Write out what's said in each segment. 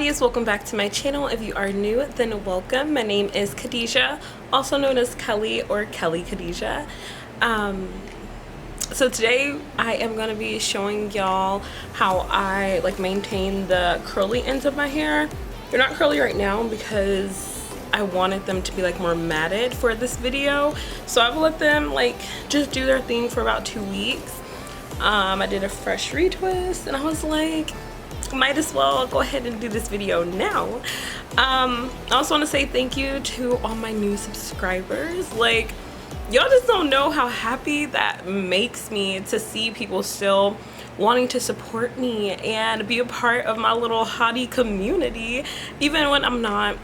hotties, welcome back to my channel. If you are new, then welcome. My name is Heykadesha, also known as Kelly or Kelly Heykadesha. So today I am going to be showing y'all how I maintain the curly ends of my hair. They're not curly right now because I wanted them to be more matted for this video, so I've let them just do their thing for about 2 weeks. I did a fresh retwist and I was like, might as well go ahead and do this video now. I also want to say thank you to all my new subscribers. Y'all just don't know how happy that makes me to see people still wanting to support me and be a part of my little hottie community, even when I'm not.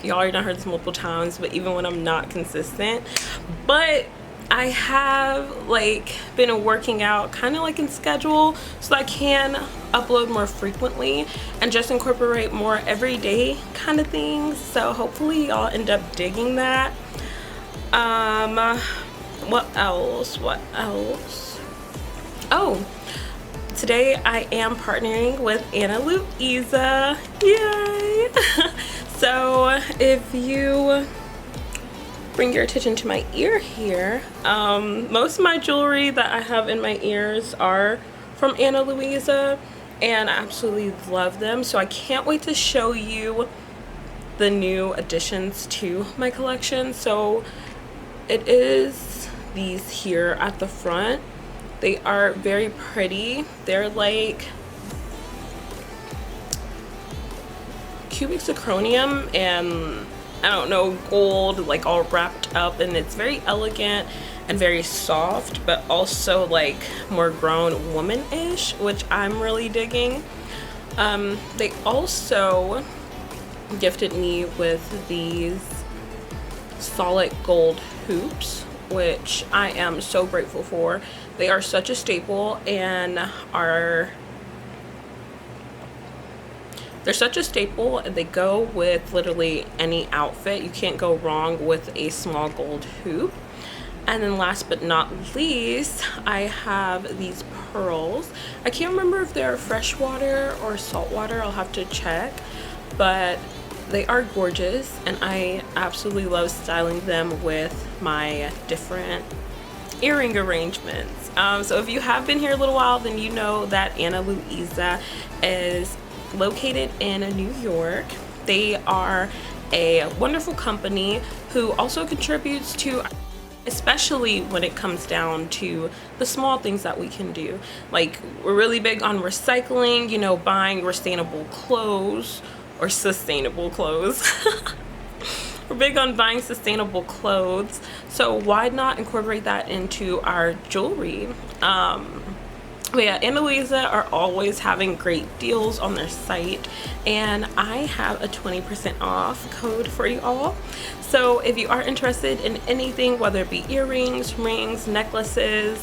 Y'all already done heard this multiple times, but even when I'm not consistent. But I have been working out kind of in schedule so I can upload more frequently and just incorporate more everyday kind of things. So hopefully y'all end up digging that. What else? Oh, today I am partnering with Ana Luisa. Yay! So if you bring your attention to my ear here, most of my jewelry that I have in my ears are from Ana Luisa and I absolutely love them. So I can't wait to show you the new additions to my collection. So it is these here at the front. They are very pretty. They're cubic zirconium and I don't know, gold, all wrapped up, and it's very elegant and very soft, but also more grown woman-ish, which I'm really digging. They also gifted me with these solid gold hoops, which I am so grateful for. They are such a staple and they're such a staple and they go with literally any outfit. You can't go wrong with a small gold hoop. And then last but not least, I have these pearls. I can't remember if they're freshwater or saltwater. I'll have to check, but they are gorgeous and I absolutely love styling them with my different earring arrangements. So if you have been here a little while, then you know that Ana Luisa is located in New York. They are a wonderful company who also contributes to, especially when it comes down to the small things that we can do. We're really big on recycling, you know, buying sustainable clothes or sustainable clothes. We're big on buying sustainable clothes, so why not incorporate that into our jewelry? But yeah, Ana Luisa are always having great deals on their site, and I have a 20% off code for you all. So if you are interested in anything, whether it be earrings, rings, necklaces,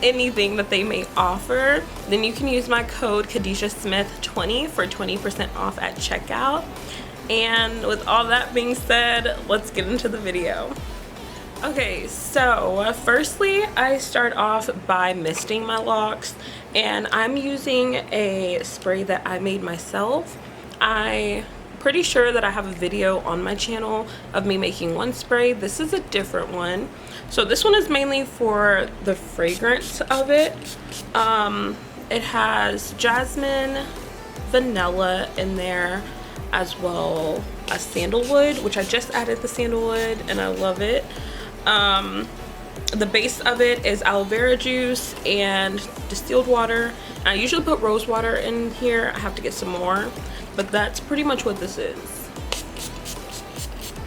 anything that they may offer, then you can use my code KadeshaSmith20 for 20% off at checkout. And with all that being said, let's get into the video. Okay, so firstly I start off by misting my locks, and I'm using a spray that I made myself. I'm pretty sure that I have a video on my channel of me making one spray. This is a different one. So this one is mainly for the fragrance of it. It has jasmine, vanilla in there, as well as sandalwood, which I just added the sandalwood and I love it. The base of it is aloe vera juice and distilled water. I usually put rose water in here. I have to get some more, but that's pretty much what this is.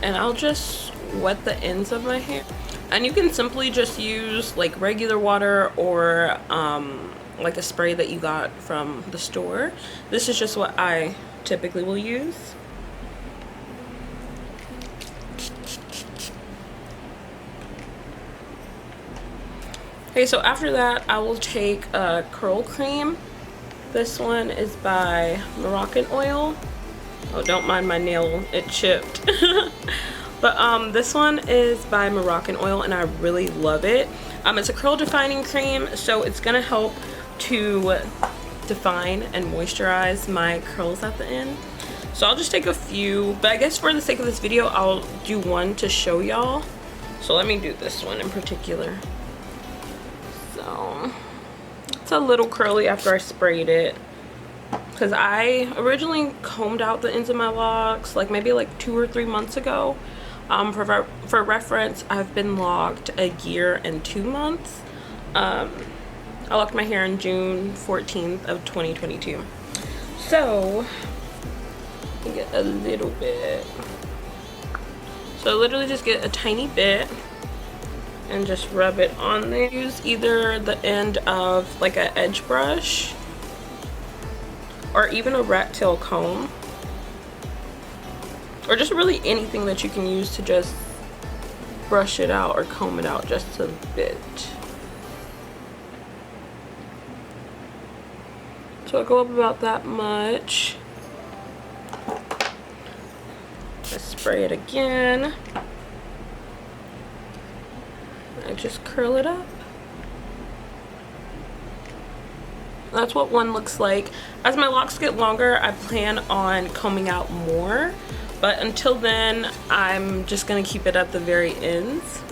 And I'll just wet the ends of my hair. And you can simply just use regular water or a spray that you got from the store. This is just what I typically will use. Okay, so after that I will take a curl cream. This one is by Moroccan Oil. Oh, don't mind my nail, it chipped. But this one is by Moroccan Oil and I really love it. It's a curl defining cream, so it's gonna help to define and moisturize my curls at the end. So I'll just take a few, but I guess for the sake of this video, I'll do one to show y'all. So let me do this one in particular. So it's a little curly after I sprayed it, because I originally combed out the ends of my locks like maybe like 2 or 3 months ago. For reference, I've been locked a year and 2 months. I locked my hair on June 14th of 2022. So I get a little bit. So literally just get a tiny bit and just rub it on there. Use either the end of like an edge brush or even a rat tail comb, or just really anything that you can use to just brush it out or comb it out just a bit. So I go up about that much. I spray it again. I just curl it up. That's what one looks like. As my locks get longer, I plan on combing out more, but until then, I'm just gonna keep it at the very ends.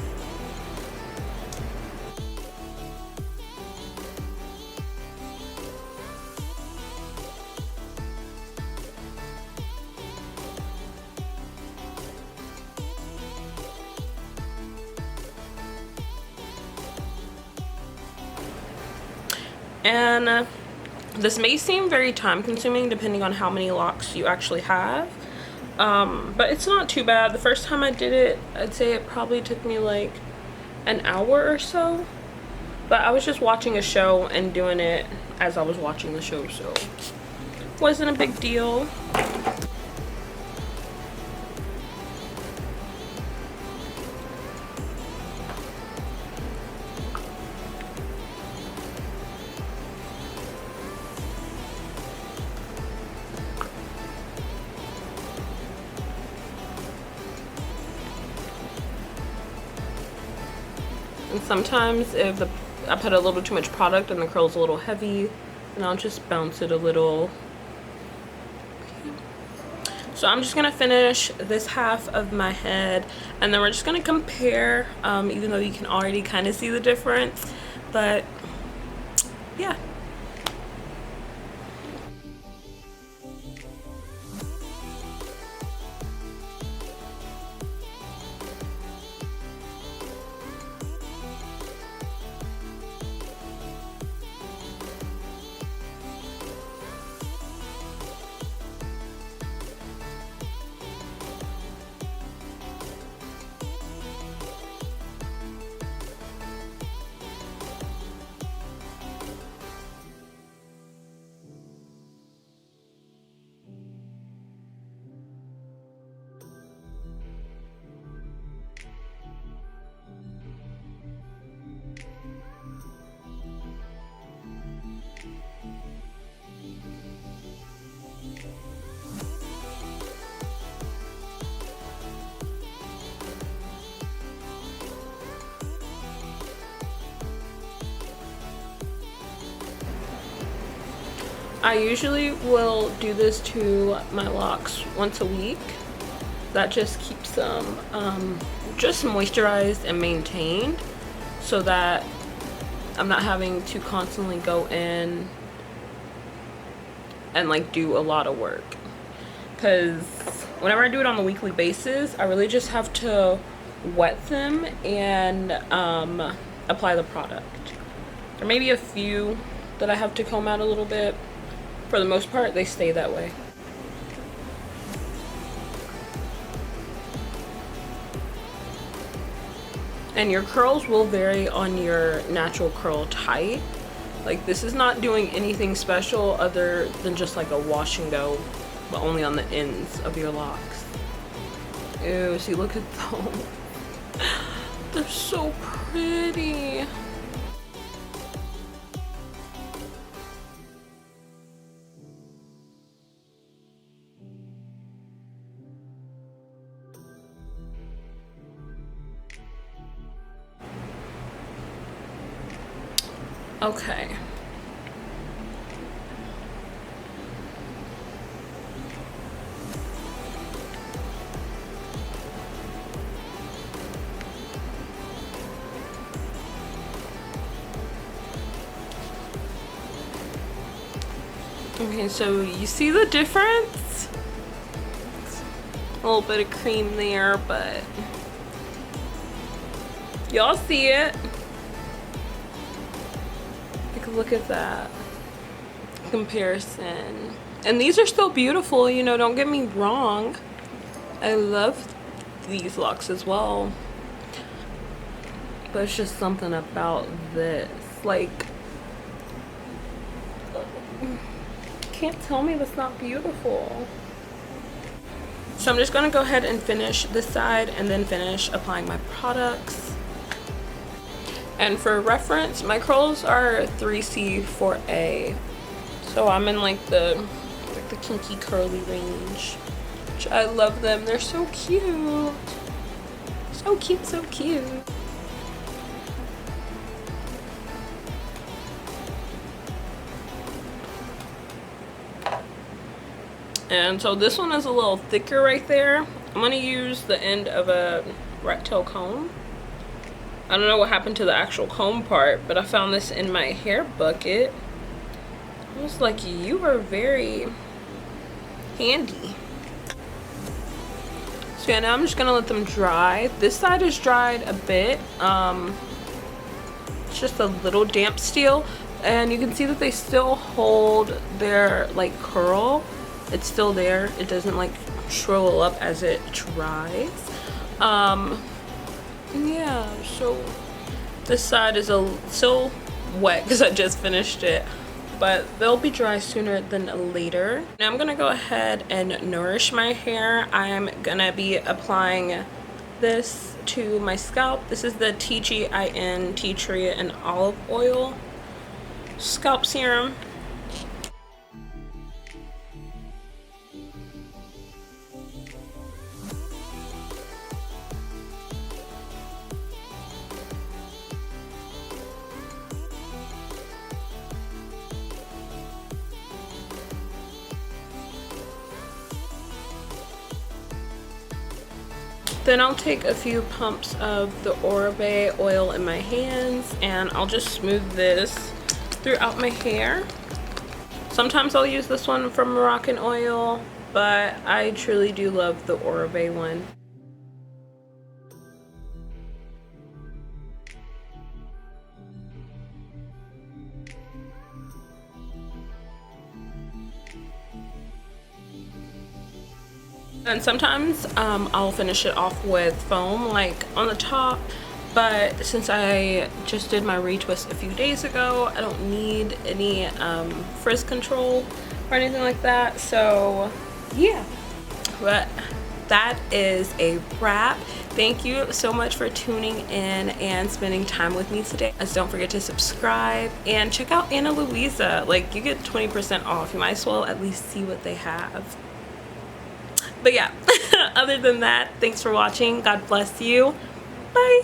And this may seem very time consuming depending on how many locks you actually have, but it's not too bad. The first time I did it, I'd say it probably took me like an hour or so, but I was just watching a show and doing it as I was watching the show, so it wasn't a big deal. And sometimes if I put a little too much product and the curl's a little heavy, and I'll just bounce it a little. So I'm just gonna finish this half of my head, and then we're just gonna compare, even though you can already kind of see the difference, but yeah. I usually will do this to my locks once a week. That just keeps them just moisturized and maintained, so that I'm not having to constantly go in and like do a lot of work. Because whenever I do it on a weekly basis, I really just have to wet them and apply the product. There may be a few that I have to comb out a little bit. For the most part, they stay that way. And your curls will vary on your natural curl type. Like, this is not doing anything special other than just like a wash and go, but only on the ends of your locks. Ew, see, look at those. They're so pretty. Okay. Okay, so you see the difference? A little bit of cream there, but y'all see it. Like, look at that comparison. And these are still beautiful, you know, don't get me wrong. I love these locks as well. But it's just something about this. Like, can't tell me that's not beautiful. So I'm just gonna go ahead and finish this side and then finish applying my products. And for reference, my curls are 3C 4A. So I'm in like the kinky curly range, which I love them. They're so cute. So cute, so cute. And so this one is a little thicker right there. I'm gonna use the end of a rat tail comb. I don't know what happened to the actual comb part, but I found this in my hair bucket. I was like, you are very handy. So yeah, now I'm just gonna let them dry. This side is dried a bit. It's just a little damp still, and you can see that they still hold their like curl. It's still there. It doesn't like shrivel up as it dries. Yeah, so this side is still wet because I just finished it, but they'll be dry sooner than later. Now I'm gonna go ahead and nourish my hair. I'm gonna be applying this to my scalp. This is the TGIN tea tree and olive oil scalp serum. Then I'll take a few pumps of the Oribe oil in my hands and I'll just smooth this throughout my hair. Sometimes I'll use this one from Moroccan oil, but I truly do love the Oribe one. And sometimes I'll finish it off with foam, like on the top, but since I just did my retwist a few days ago, I don't need any frizz control or anything like that. So yeah, but that is a wrap. Thank you so much for tuning in and spending time with me today. As don't forget to subscribe and check out Ana Luisa. Like, you get 20% off. You might as well at least see what they have. But yeah, other than that, thanks for watching. God bless you. Bye.